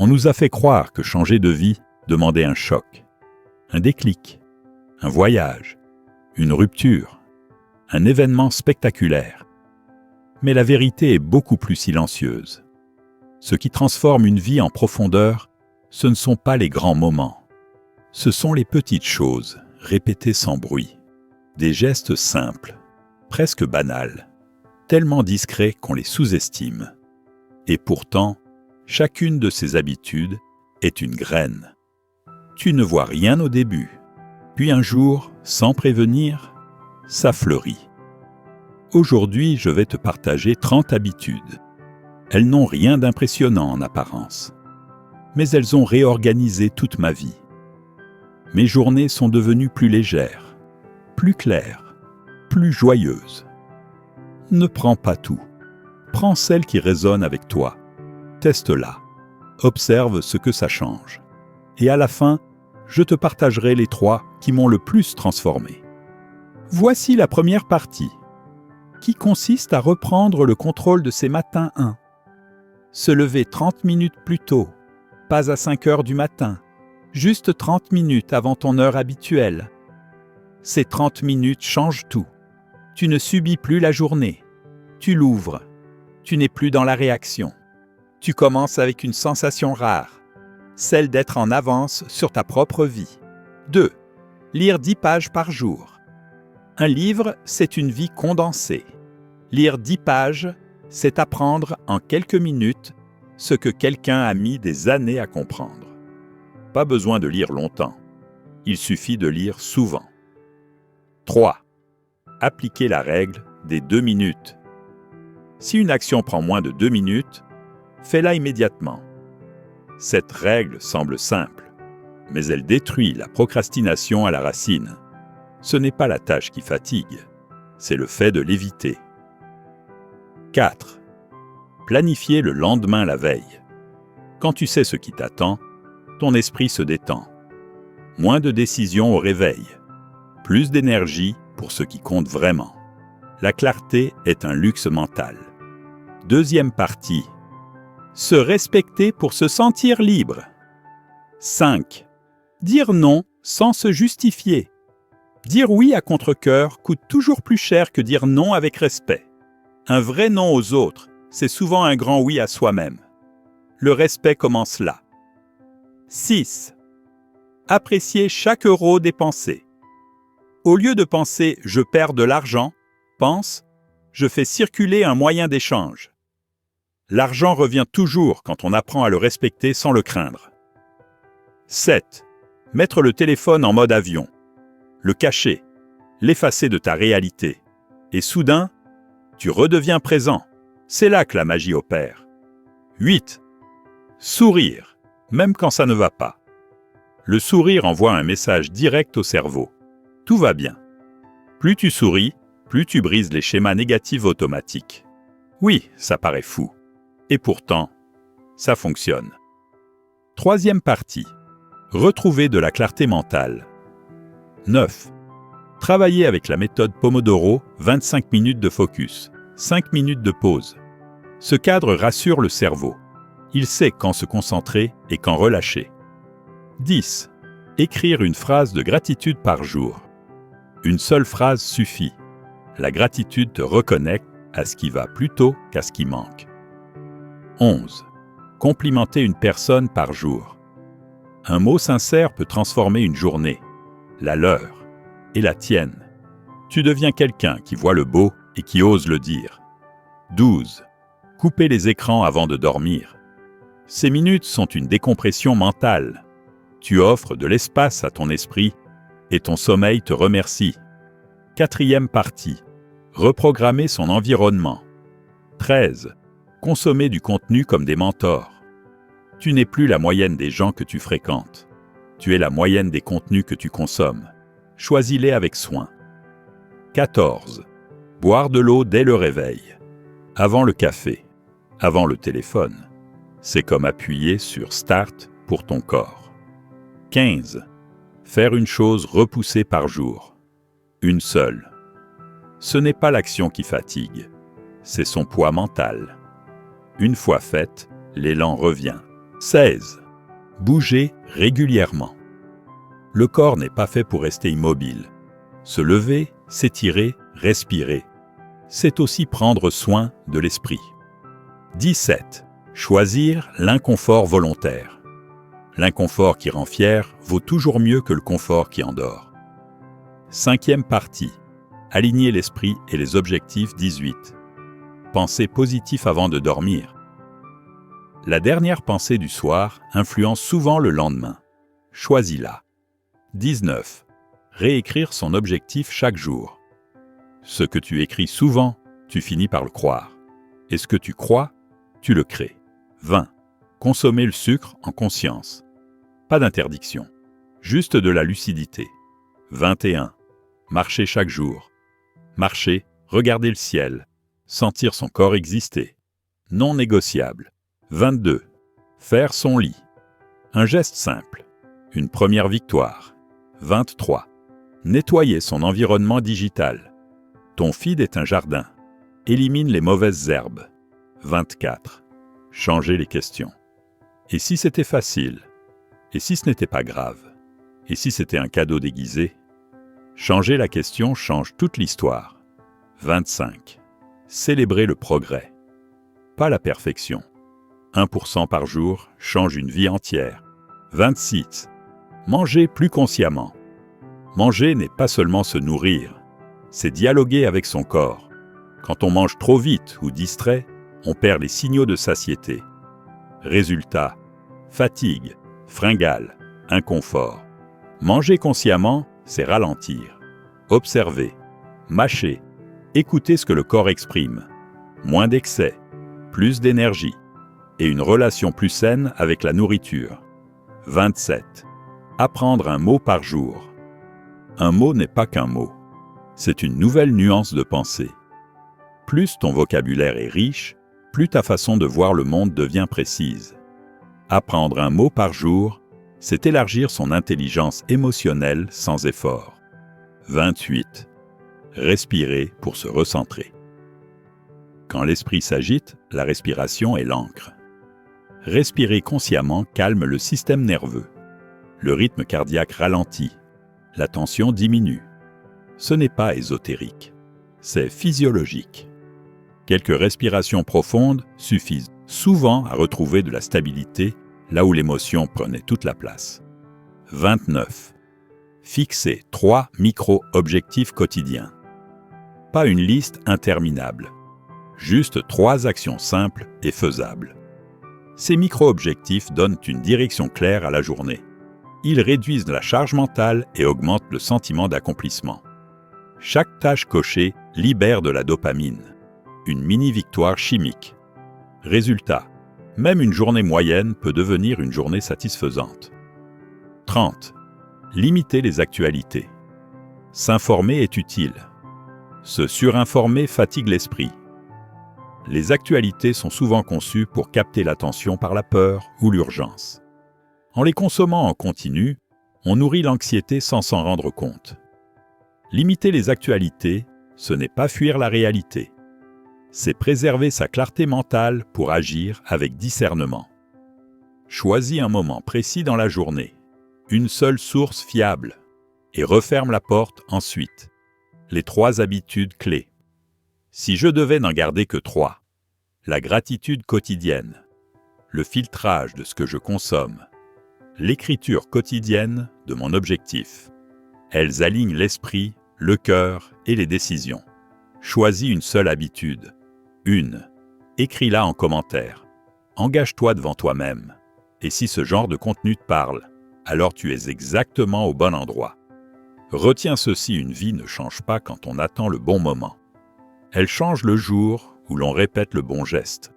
On nous a fait croire que changer de vie demandait un choc, un déclic, un voyage, une rupture, un événement spectaculaire. Mais la vérité est beaucoup plus silencieuse. Ce qui transforme une vie en profondeur, ce ne sont pas les grands moments. Ce sont les petites choses, répétées sans bruit. Des gestes simples, presque banals, tellement discrets qu'on les sous-estime. Et pourtant, chacune de ces habitudes est une graine. Tu ne vois rien au début, puis un jour, sans prévenir, ça fleurit. Aujourd'hui, je vais te partager 30 habitudes. Elles n'ont rien d'impressionnant en apparence, mais elles ont réorganisé toute ma vie. Mes journées sont devenues plus légères, plus claires, plus joyeuses. Ne prends pas tout. Prends celle qui résonne avec toi. Teste-la. Observe ce que ça change. Et à la fin, je te partagerai les 3 qui m'ont le plus transformé. Voici la première partie, qui consiste à reprendre le contrôle de ses matins 1. Se lever 30 minutes plus tôt, pas à 5 heures du matin, juste 30 minutes avant ton heure habituelle. Ces 30 minutes changent tout. Tu ne subis plus la journée. Tu l'ouvres. Tu n'es plus dans la réaction. Tu commences avec une sensation rare, celle d'être en avance sur ta propre vie. 2. Lire 10 pages par jour. Un livre, c'est une vie condensée. Lire 10 pages, c'est apprendre en quelques minutes ce que quelqu'un a mis des années à comprendre. Pas besoin de lire longtemps. Il suffit de lire souvent. 3. Appliquer la règle des 2 minutes. Si une action prend moins de 2 minutes, fais-la immédiatement. Cette règle semble simple, mais elle détruit la procrastination à la racine. Ce n'est pas la tâche qui fatigue, c'est le fait de l'éviter. 4. Planifier le lendemain la veille. Quand tu sais ce qui t'attend, ton esprit se détend. Moins de décisions au réveil, plus d'énergie pour ce qui compte vraiment. La clarté est un luxe mental. Deuxième partie. Se respecter pour se sentir libre. 5. Dire non sans se justifier. Dire oui à contre-cœur coûte toujours plus cher que dire non avec respect. Un vrai non aux autres, c'est souvent un grand oui à soi-même. Le respect commence là. 6. Apprécier chaque euro dépensé. Au lieu de penser « je perds de l'argent », pense « je fais circuler un moyen d'échange ». L'argent revient toujours quand on apprend à le respecter sans le craindre. 7. Mettre le téléphone en mode avion. Le cacher, l'effacer de ta réalité. Et soudain, tu redeviens présent. C'est là que la magie opère. 8. Sourire, même quand ça ne va pas. Le sourire envoie un message direct au cerveau. Tout va bien. Plus tu souris, plus tu brises les schémas négatifs automatiques. Oui, ça paraît fou. Et pourtant, ça fonctionne. Troisième partie. Retrouver de la clarté mentale. 9. Travailler avec la méthode Pomodoro, 25 minutes de focus, 5 minutes de pause. Ce cadre rassure le cerveau. Il sait quand se concentrer et quand relâcher. 10. Écrire une phrase de gratitude par jour. Une seule phrase suffit. La gratitude te reconnecte à ce qui va plutôt qu'à ce qui manque. 11. Complimenter une personne par jour. Un mot sincère peut transformer une journée, la leur et la tienne. Tu deviens quelqu'un qui voit le beau et qui ose le dire. 12. Couper les écrans avant de dormir. Ces minutes sont une décompression mentale. Tu offres de l'espace à ton esprit et ton sommeil te remercie. Quatrième partie. Reprogrammer son environnement. 13. Consommer du contenu comme des mentors. Tu n'es plus la moyenne des gens que tu fréquentes. Tu es la moyenne des contenus que tu consommes. Choisis-les avec soin. 14. Boire de l'eau dès le réveil. Avant le café. Avant le téléphone. C'est comme appuyer sur Start pour ton corps. 15. Faire une chose repoussée par jour. Une seule. Ce n'est pas l'action qui fatigue, c'est son poids mental. Une fois faite, l'élan revient. 16. Bouger régulièrement. Le corps n'est pas fait pour rester immobile. Se lever, s'étirer, respirer. C'est aussi prendre soin de l'esprit. 17. Choisir l'inconfort volontaire. L'inconfort qui rend fier vaut toujours mieux que le confort qui endort. 5e partie. Aligner l'esprit et les objectifs. 18. Penser positif avant de dormir. La dernière pensée du soir influence souvent le lendemain. Choisis-la. 19. Réécrire son objectif chaque jour. Ce que tu écris souvent, tu finis par le croire. Et ce que tu crois, tu le crées. 20. Consommer le sucre en conscience. Pas d'interdiction, juste de la lucidité. 21. Marcher chaque jour. Marcher, regarder le ciel, sentir son corps exister. Non négociable. 22. Faire son lit. Un geste simple. Une première victoire. 23. Nettoyer son environnement digital. Ton feed est un jardin. Élimine les mauvaises herbes. 24. Changer les questions. Et si c'était facile? Et si ce n'était pas grave? Et si c'était un cadeau déguisé? Changer la question change toute l'histoire. 25. Célébrer le progrès. Pas la perfection. 1% par jour change une vie entière. 26. Manger plus consciemment. Manger n'est pas seulement se nourrir, c'est dialoguer avec son corps. Quand on mange trop vite ou distrait, on perd les signaux de satiété. Résultat, fatigue, fringale, inconfort. Manger consciemment, c'est ralentir, observer, mâcher, écouter ce que le corps exprime. Moins d'excès, plus d'énergie et une relation plus saine avec la nourriture. 27. Apprendre un mot par jour. Un mot n'est pas qu'un mot. C'est une nouvelle nuance de pensée. Plus ton vocabulaire est riche, plus ta façon de voir le monde devient précise. Apprendre un mot par jour, c'est élargir son intelligence émotionnelle sans effort. 28. Respirer pour se recentrer. Quand l'esprit s'agite, la respiration est l'encre. Respirer consciemment calme le système nerveux. Le rythme cardiaque ralentit. La tension diminue. Ce n'est pas ésotérique. C'est physiologique. Quelques respirations profondes suffisent souvent à retrouver de la stabilité là où l'émotion prenait toute la place. 29. Fixer 3 micro-objectifs quotidiens. Pas une liste interminable. Juste 3 actions simples et faisables. Ces micro-objectifs donnent une direction claire à la journée. Ils réduisent la charge mentale et augmentent le sentiment d'accomplissement. Chaque tâche cochée libère de la dopamine. Une mini-victoire chimique. Résultat, même une journée moyenne peut devenir une journée satisfaisante. 30. Limiter les actualités. S'informer est utile. Se surinformer fatigue l'esprit. Les actualités sont souvent conçues pour capter l'attention par la peur ou l'urgence. En les consommant en continu, on nourrit l'anxiété sans s'en rendre compte. Limiter les actualités, ce n'est pas fuir la réalité. C'est préserver sa clarté mentale pour agir avec discernement. Choisis un moment précis dans la journée, une seule source fiable, et referme la porte ensuite. Les 3 habitudes clés. Si je devais n'en garder que 3, la gratitude quotidienne, le filtrage de ce que je consomme, l'écriture quotidienne de mon objectif. Elles alignent l'esprit, le cœur et les décisions. Choisis une seule habitude. Une. Écris-la en commentaire. Engage-toi devant toi-même. Et si ce genre de contenu te parle, alors tu es exactement au bon endroit. Retiens ceci, une vie ne change pas quand on attend le bon moment. Elle change le jour où l'on répète le bon geste.